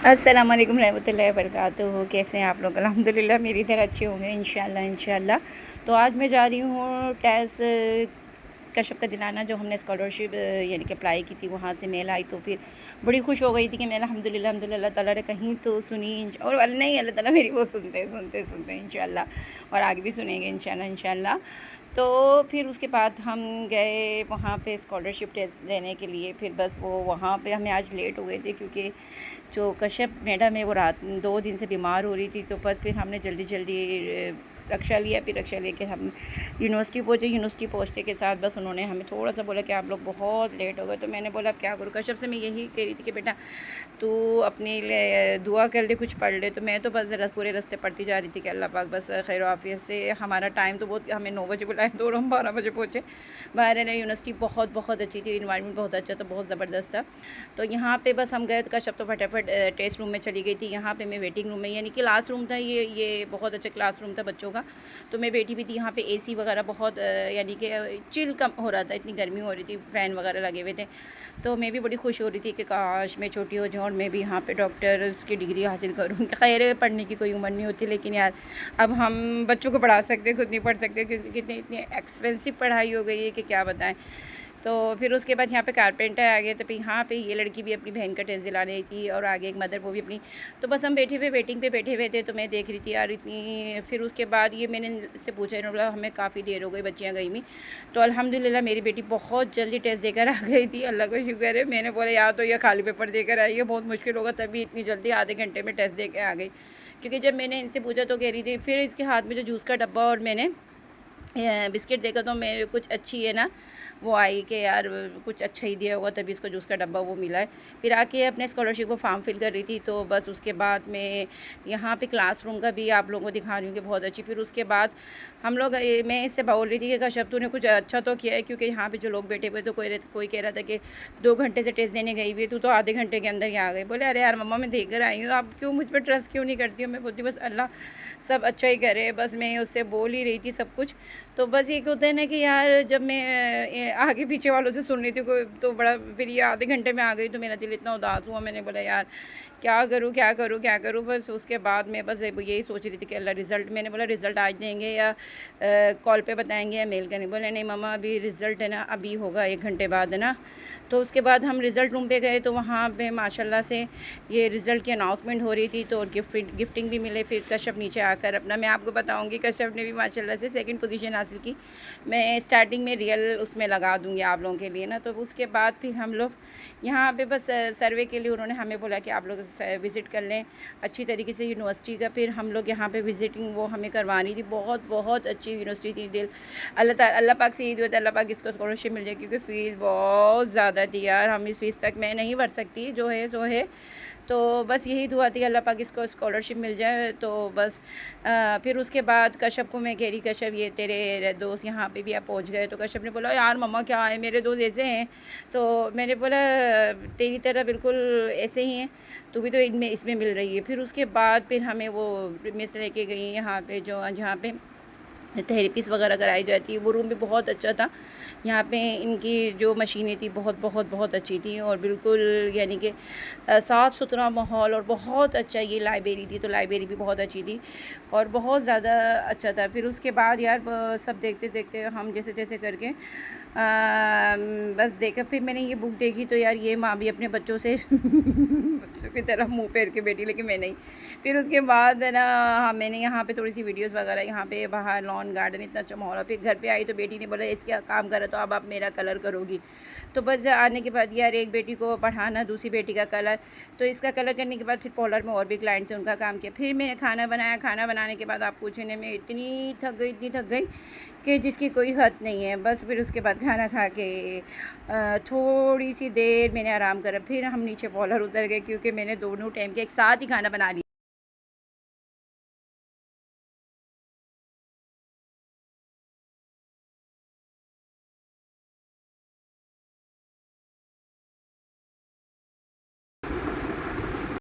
अस्सलाम वालेकुम रहमतुल्लाहि व बरकातुहू। कैसे हैं आप लोग? अल्हम्दुलिल्लाह मेरी तरह अच्छे होंगे इंशाल्लाह इंशाल्लाह। तो आज मैं जा रही हूँ टेस्ट कशफ का दिलाना, जो हमने स्कॉलरशिप यानी कि अप्लाई की थी, वहाँ से मेल आई। तो फिर बड़ी खुश हो गई थी कि मैं अल्हम्दुलिल्लाह अल्हम्दुलिल्लाह अल्लाह ताला ने कहीं तो सुनी, और नहीं, अल्लाह ताला मेरी वो सुनते सुनते सुनते इंशाल्लाह, और आगे भी सुनेंगे इंशाल्लाह इंशाल्लाह। तो फिर उसके बाद हम गए वहाँ पे स्कॉलरशिप टेस्ट लेने के लिए। फिर बस वो वहाँ पे हमें आज लेट हो गए थे, क्योंकि जो कश्यप मैडम है वो रात 2 दिन से बीमार हो रही थी। तो बस फिर हमने जल्दी जल्दी रक्षा लिया। फिर रक्षा लेके हम यूनिवर्सिटी पहुँचे। यूनिवर्सिटी पहुँचने के साथ बस उन्होंने हमें थोड़ा सा बोला कि आप लोग बहुत लेट हो गए। तो मैंने बोला अब क्या करूँ। कश्यप से मैं यही कह रही थी कि बेटा तू अपने लिए दुआ कर ले, कुछ पढ़ ले। तो मैं तो बस पूरे रास्ते पढ़ती जा रही थी कि अल्लाह पाक बस खैर आफियत से। हमारा टाइम तो बहुत, हमें 9 बजे बुलाए तो हम 12 बजे पहुँचे। बाहर यूनिवर्सिटी बहुत बहुत अच्छी थी, इन्वायरमेंट बहुत अच्छा था, बहुत ज़बरदस्त था। तो यहाँ पे बस हम गए तो कश्यप तो फटाफट टेस्ट रूम में चली गई थी। यहाँ पे मैं वेटिंग रूम में, यानी कि क्लास रूम था, ये बहुत अच्छा क्लास रूम था बच्चों का। तो मैं बैठी भी थी यहाँ पे। एसी वगैरह बहुत यानी कि चिल कम हो रहा था, इतनी गर्मी हो रही थी, फ़ैन वगैरह लगे हुए थे। तो मैं भी बड़ी खुश हो रही थी कि काश मैं छोटी हो जाऊँ और मैं भी यहाँ पे डॉक्टर्स की डिग्री हासिल करूँ। खैर पढ़ने की कोई उम्र नहीं होती, लेकिन यार अब हम बच्चों को पढ़ा सकते, खुद नहीं पढ़ सकते, क्योंकि कितनी इतनी एक्सपेंसिव पढ़ाई हो गई है कि क्या बताएं। तो फिर उसके बाद यहाँ पे कारपेंटर आ गए। तो फिर यहाँ पे ये लड़की भी अपनी बहन का टेस्ट दिला रही थी, और आगे एक मदर वो भी अपनी। तो बस हम बैठे हुए वेटिंग पे बैठे हुए थे। तो मैं देख रही थी यार इतनी। फिर उसके बाद ये मैंने से पूछा, इन्होंने बोला हमें काफ़ी देर हो गई, बच्चियाँ गई हुई। तो अल्हम्दुलिल्लाह मेरी बेटी बहुत जल्दी टेस्ट देकर आ गई थी, अल्लाह का शुक्र है। मैंने बोला यार तो ये खाली पेपर देकर आई है, बहुत मुश्किल होगा, तभी इतनी जल्दी आधे घंटे में टेस्ट दे के आ गई। क्योंकि जब मैंने इनसे पूछा तो कह रही थी, फिर इसके हाथ में जो जूस का डब्बा और मैंने बिस्किट देखा, तो मेरे कुछ अच्छी है ना वो आई कि यार कुछ अच्छा ही दिया होगा, तभी इसको जूस का डब्बा वो मिला है। फिर आके अपने स्कॉलरशिप को फॉर्म फिल कर रही थी। तो बस उसके बाद मैं यहाँ पे क्लासरूम का भी आप लोगों को दिखा रही हूँ कि बहुत अच्छी। फिर उसके बाद हम लोग मैं इससे बोल रही थी कि कश्यप तूने कुछ अच्छा तो किया है, क्योंकि यहाँ पे जो लोग बैठे हुए तो कोई कह रहा था कि 2 घंटे से टेस्ट देने गई हुई है, तू तो आधे घंटे के अंदर ही आ गई। बोले अरे यार मम्मा मैं देख कर आई हूँ, आप क्यों मुझ पर ट्रस्ट क्यों नहीं करती हूँ। मैं बोलती बस अल्लाह सब अच्छा ही करे, बस मैं उससे बोल ही रही थी सब कुछ। तो बस ये होता है ना कि यार जब मैं आगे पीछे वालों से सुन रही थी तो बड़ा, फिर ये आधे घंटे में आ गई तो मेरा दिल इतना उदास हुआ। मैंने बोला यार क्या करूँ क्या करूँ क्या करूँ। बस उसके बाद मैं बस यही सोच रही थी कि अल्लाह रिज़ल्ट, मैंने बोला रिज़ल्ट आज देंगे या कॉल पे बताएंगे या मेल करेंगे। बोले नहीं मम्मा अभी रिज़ल्ट है ना, अभी होगा 1 घंटे बाद, है ना। तो उसके बाद हम रिज़ल्ट रूम पे गए। तो वहाँ पे माशाल्लाह से ये रिज़ल्ट की अनाउंसमेंट हो रही थी, तो गिफ्टिंग भी मिले। फिर कश्यप नीचे आकर अपना, मैं आपको बताऊँगी कश्यप ने भी माशाल्लाह से 2nd पोजीशन हासिल की। मैं स्टार्टिंग में रियल उसमें लगा दूँगी आप लोगों के लिए ना। तो उसके बाद फिर हम लोग यहाँ पे बस सर्वे के लिए उन्होंने हमें बोला कि आप लोग विज़िट कर लें अच्छी तरीके से यूनिवर्सिटी का। फिर हम लोग यहाँ पे विज़िटिंग वो हमें करवानी थी। बहुत बहुत अच्छी यूनिवर्सिटी थी। दिल अल्लाह पाक से यही दुआ था अल्लाह पाक इसको स्कॉलरशिप मिल जाए, क्योंकि फ़ीस बहुत ज़्यादा थी यार, हम इस फ़ीस तक मैं नहीं भर सकती, जो है सो है। तो बस यही दुआ थी अल्लाह पाक इसको स्कॉलरशिप मिल जाए। तो बस फिर उसके बाद कश्यप को मैं कह रही कश्यप ये तेरे दोस्त यहाँ पे भी आप पहुँच गए। तो कश्यप ने बोला यार मम्मा क्या है, मेरे दोस्त ऐसे हैं। तो मैंने बोला तेरी तरह बिल्कुल ऐसे ही हैं, तू भी तो इनमें इसमें मिल रही है। फिर उसके बाद फिर हमें वो मिस लेके गई यहाँ पे, जो जहाँ पे थेरेपीज़ वगैरह कराई जाती है, वो रूम भी बहुत अच्छा था। यहाँ पे इनकी जो मशीनें थी बहुत बहुत बहुत अच्छी थी, और बिल्कुल यानी कि साफ़ सुथरा माहौल, और बहुत अच्छा ये लाइब्रेरी थी। तो लाइब्रेरी भी बहुत अच्छी थी और बहुत ज़्यादा अच्छा था। फिर उसके बाद यार सब देखते देखते हम जैसे तैसे करके बस देखा। फिर मैंने ये बुक देखी तो यार ये माँ भी अपने बच्चों से बच्चों की तरह मुँह फेर के बैठी, लेकिन मैं नहीं। फिर उसके बाद है ना, हाँ मैंने यहाँ पे थोड़ी सी वीडियोस वगैरह, यहाँ पे बाहर लॉन गार्डन इतना अच्छा माहौल। फिर घर पे आई तो बेटी ने बोला इसके काम करा तो अब आप मेरा कलर करोगी। तो बस आने के बाद यार एक बेटी को पढ़ाना, दूसरी बेटी का कलर, तो इसका कलर करने के बाद फिर पॉलर में और भी क्लाइंट थे, उनका काम किया। फिर मैंने खाना बनाया। खाना बनाने के बाद आप पूछने में इतनी थक गई कि जिसकी कोई हद नहीं है। बस फिर उसके बाद खाना खा के थोड़ी सी देर मैंने आराम करा। फिर हम नीचे पॉलर उतर गए, क्योंकि मैंने दोनों टाइम के एक साथ ही खाना बना लिया।